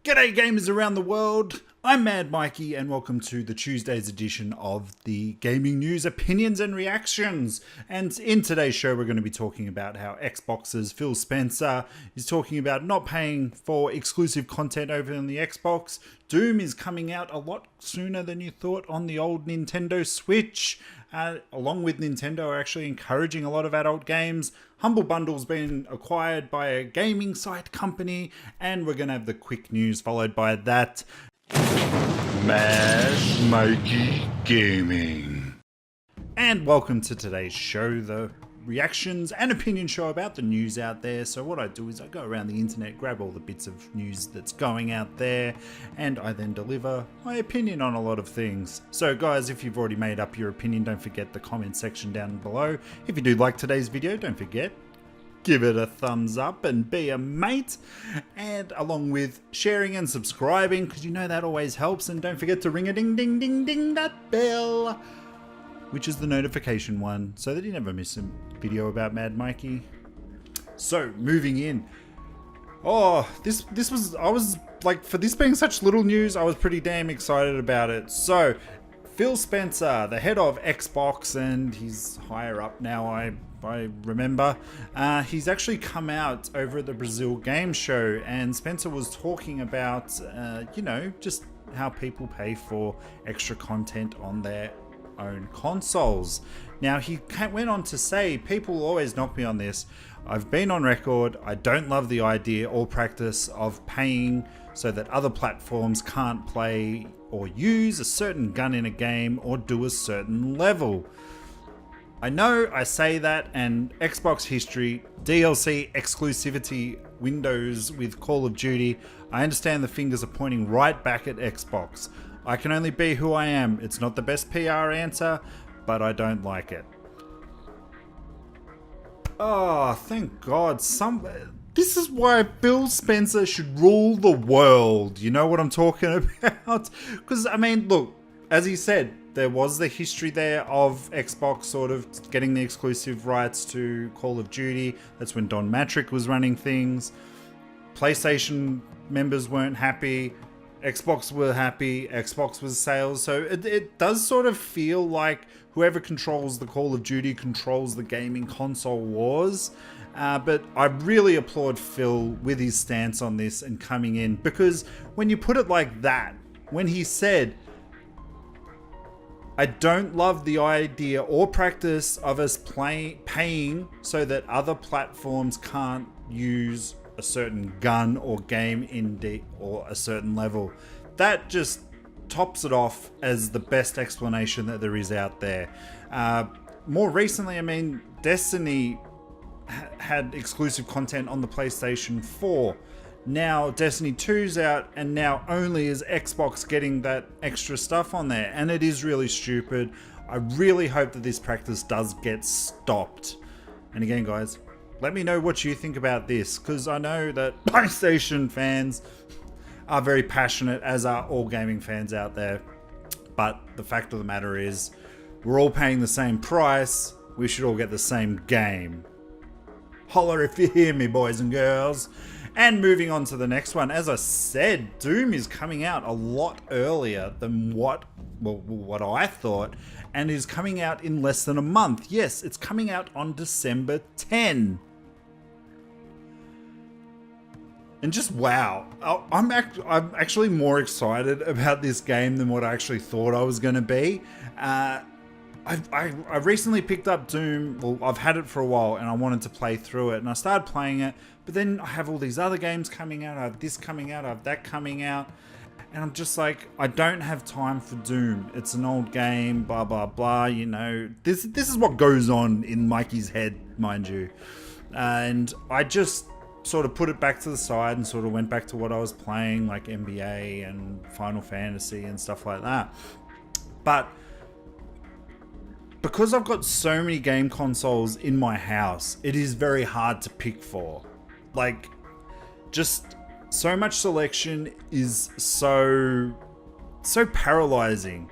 G'day gamers around the world, I'm Mad Mikey and welcome to the Tuesday's edition of the Gaming News Opinions and Reactions. And in today's show we're going to be talking about how Xbox's Phil Spencer is talking about not paying for exclusive content over on the Xbox. Doom is coming out a lot sooner than you thought on the old Nintendo Switch. Along with Nintendo are actually encouraging a lot of adult games. Humble Bundle's been acquired by a gaming site company, and we're going to have the quick news followed by that. Mad Mikeey Gaming. And welcome to today's show, the reactions and opinion show about the news out there. So what I do is I go around the internet, grab all the bits of news that's going out there, and I then deliver my opinion on a lot of things. So guys, if you've already made up your opinion, don't forget the comment section down below. If you do like today's video, don't forget, give it a thumbs up and be a mate, and along with sharing and subscribing, because you know that always helps. And don't forget to ring a ding ding ding ding that bell, which is the notification one, so that you never miss a video about Mad Mikey. So moving in, I was like, for this being such little news, I was pretty damn excited about it. So Phil Spencer, the head of Xbox, and he's higher up now, I remember, he's actually come out over at the Brazil Game Show, and Spencer was talking about, just how people pay for extra content on their own consoles. Now he went on to say, people always knock me on this. I've been on record, I don't love the idea or practice of paying so that other platforms can't play or use a certain gun in a game or do a certain level. I know I say that, and Xbox history, DLC exclusivity windows with Call of Duty, I understand the fingers are pointing right back at Xbox. I can only be who I am. It's not the best PR answer, but I don't like it. Oh, thank God. This is why Phil Spencer should rule the world. You know what I'm talking about? Because, I mean, look, as he said, there was the history there of Xbox sort of getting the exclusive rights to Call of Duty. That's when Don Matrick was running things. PlayStation members weren't happy. Xbox were happy, Xbox was sales, so it does sort of feel like whoever controls the Call of Duty controls the gaming console wars. But I really applaud Phil with his stance on this and coming in, because when you put it like that, when he said, I don't love the idea or practice of us paying so that other platforms can't use a certain gun or game or a certain level. That just tops it off as the best explanation that there is out there. More recently, I mean, Destiny had exclusive content on the PlayStation 4. Now Destiny 2's out, and now only is Xbox getting that extra stuff on there, and it is really stupid. I really hope that this practice does get stopped. And again, guys, let me know what you think about this, because I know that PlayStation fans are very passionate, as are all gaming fans out there. But the fact of the matter is, we're all paying the same price. We should all get the same game. Holler if you hear me, boys and girls. And moving on to the next one, as I said, Doom is coming out a lot earlier than what I thought, and is coming out in less than a month. Yes, it's coming out on December 10. And just wow, I'm actually more excited about this game than what I actually thought I was going to be. I recently picked up Doom. Well, I've had it for a while and I wanted to play through it, and I started playing it, but then I have all these other games coming out. I have this coming out, I have that coming out, and I'm just like, I don't have time for Doom. It's an old game, blah blah blah, you know. This is what goes on in Mikey's head, mind you. And I just sort of put it back to the side and sort of went back to what I was playing, like NBA and Final Fantasy and stuff like that. But because I've got so many game consoles in my house, it is very hard to pick for. Like, just so much selection is so paralyzing.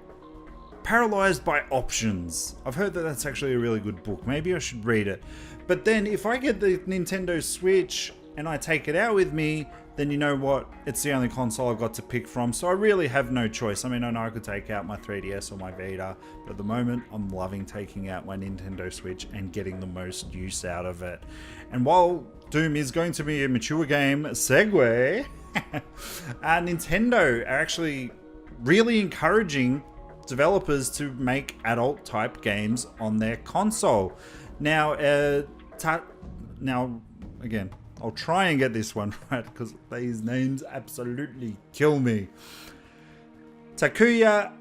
Paralyzed by Options. I've heard that that's actually a really good book. Maybe I should read it. But then if I get the Nintendo Switch and I take it out with me, then you know what? It's the only console I've got to pick from, so I really have no choice. I mean, I know I could take out my 3DS or my Vita, but at the moment, I'm loving taking out my Nintendo Switch and getting the most use out of it. And while Doom is going to be a mature game, segue, Nintendo are actually really encouraging developers to make adult type games on their console. Now, again, I'll try and get this one right because these names absolutely kill me. Takuya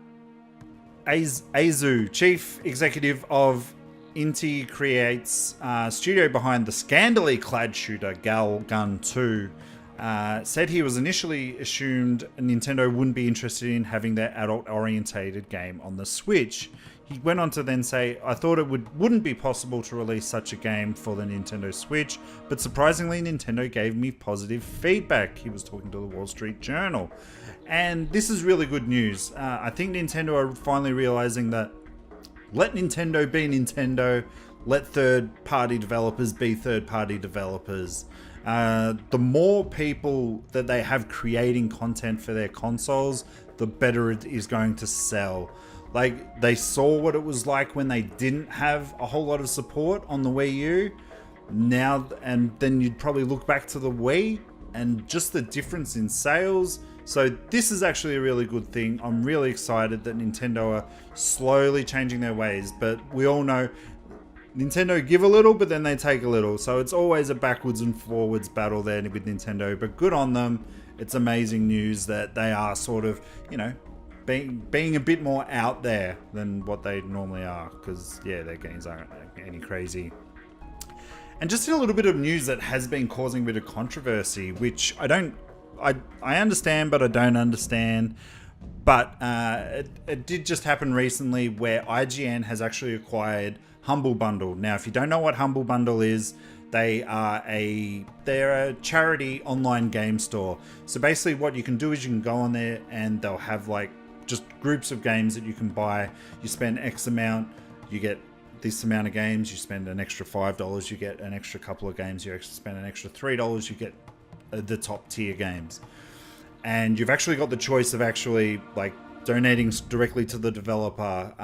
Aizu, chief executive of Inti Creates, studio behind the scandally clad shooter Galgun 2, said he was initially assumed Nintendo wouldn't be interested in having their adult-orientated game on the Switch. He went on to then say, I thought it wouldn't be possible to release such a game for the Nintendo Switch, but surprisingly Nintendo gave me positive feedback. He was talking to the Wall Street Journal. And this is really good news. I think Nintendo are finally realizing that let Nintendo be Nintendo, let third-party developers be third-party developers. The more people that they have creating content for their consoles, the better it is going to sell. Like, they saw what it was like when they didn't have a whole lot of support on the Wii U. Now, and then you'd probably look back to the Wii and just the difference in sales. So this is actually a really good thing. I'm really excited that Nintendo are slowly changing their ways, but we all know Nintendo give a little, but then they take a little. So it's always a backwards and forwards battle there with Nintendo, but good on them. It's amazing news that they are sort of, you know, being a bit more out there than what they normally are, because yeah, their games aren't any crazy. And just in a little bit of news that has been causing a bit of controversy, which I understand, but I don't understand. But it did just happen recently where IGN has actually acquired Humble Bundle. Now, if you don't know what Humble Bundle is, they're a charity online game store. So basically what you can do is you can go on there and they'll have like just groups of games that you can buy. You spend X amount, you get this amount of games. You spend an extra $5, you get an extra couple of games. You spend an extra $3, you get the top tier games. And you've actually got the choice of actually like donating directly to the developer,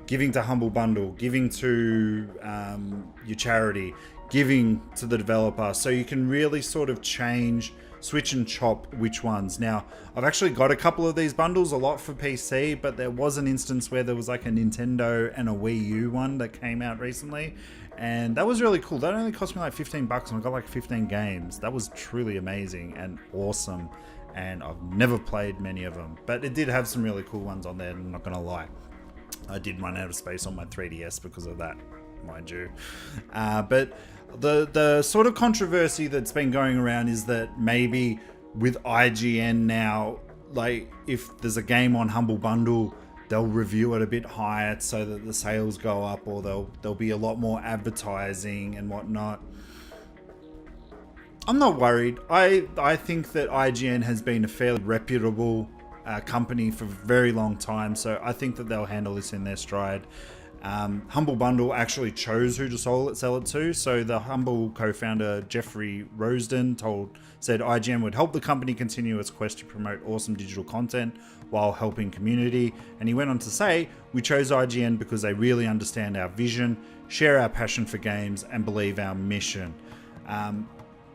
giving to Humble Bundle, giving to your charity, giving to the developer. So you can really sort of switch and chop which ones. Now, I've actually got a couple of these bundles, a lot for PC, but there was an instance where there was like a Nintendo and a Wii U one that came out recently. And that was really cool. That only cost me like $15 and I got like 15 games. That was truly amazing and awesome. And I've never played many of them, but it did have some really cool ones on there, I'm not gonna lie. I did run out of space on my 3DS because of that, mind you. But the sort of controversy that's been going around is that maybe with IGN now, like if there's a game on Humble Bundle, they'll review it a bit higher so that the sales go up, or there'll be a lot more advertising and whatnot. I'm not worried. I think that IGN has been a fairly reputable company for a very long time, so I think that they'll handle this in their stride. Humble Bundle actually chose who to sell it to, so the Humble co-founder Jeffrey Rosedon said IGN would help the company continue its quest to promote awesome digital content while helping community, and he went on to say, we chose IGN because they really understand our vision, share our passion for games, and believe our mission.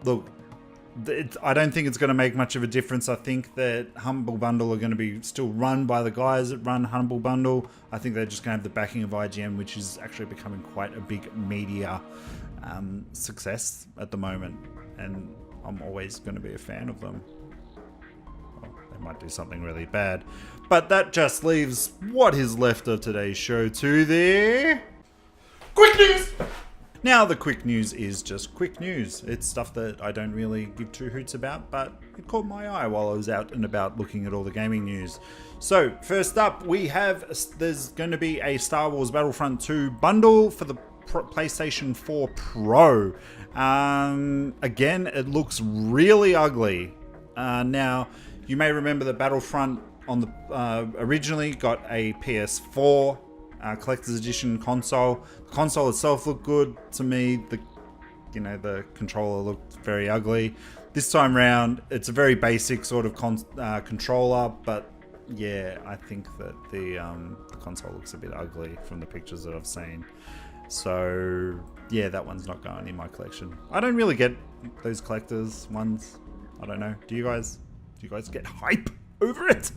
Look, I don't think it's going to make much of a difference. I think that Humble Bundle are going to be still run by the guys that run Humble Bundle. I think they're just going to have the backing of IGN, which is actually becoming quite a big media success at the moment. And I'm always going to be a fan of them. Well, they might do something really bad. But that just leaves what is left of today's show to the quick news! Now, the quick news is just quick news. It's stuff that I don't really give two hoots about, but it caught my eye while I was out and about looking at all the gaming news. So, first up, there's going to be a Star Wars Battlefront 2 bundle for the PlayStation 4 Pro. Again, it looks really ugly. Now, you may remember that Battlefront originally got a PS4 collector's edition console. The console itself looked good to me. you know, the controller looked very ugly. This time round, it's a very basic sort of controller, but yeah, I think that the console looks a bit ugly from the pictures that I've seen. So yeah, that one's not going in my collection. I don't really get those collectors ones. I don't know. Do you guys get hype over it?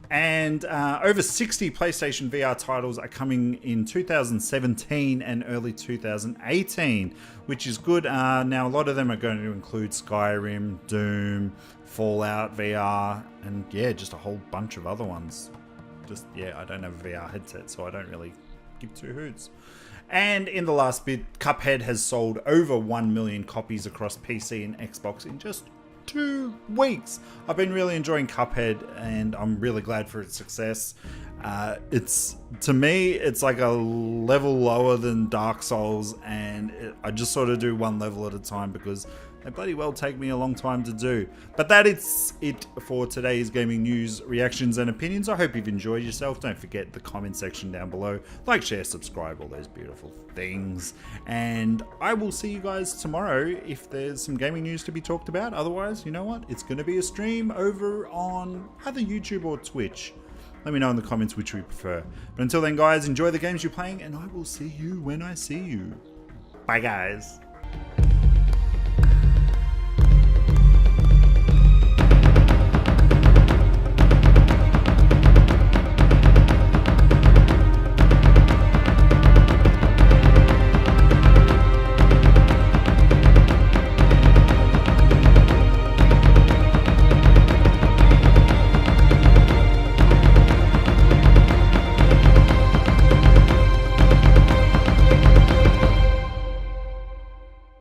And over 60 PlayStation VR titles are coming in 2017 and early 2018, which is good. Now, a lot of them are going to include Skyrim, Doom, Fallout VR, and yeah, just a whole bunch of other ones. Just, yeah, I don't have a VR headset, so I don't really give two hoots. And in the last bit, Cuphead has sold over 1 million copies across PC and Xbox in just 2 weeks. I've been really enjoying Cuphead, and I'm really glad for its success. To me, it's like a level lower than Dark Souls, and I just sort of do one level at a time because they bloody well take me a long time to do. But that is it for today's gaming news, reactions, and opinions. I hope you've enjoyed yourself. Don't forget the comment section down below. Like, share, subscribe, all those beautiful things. And I will see you guys tomorrow if there's some gaming news to be talked about. Otherwise, you know what? It's going to be a stream over on either YouTube or Twitch. Let me know in the comments which we prefer. But until then, guys, enjoy the games you're playing, and I will see you when I see you. Bye, guys.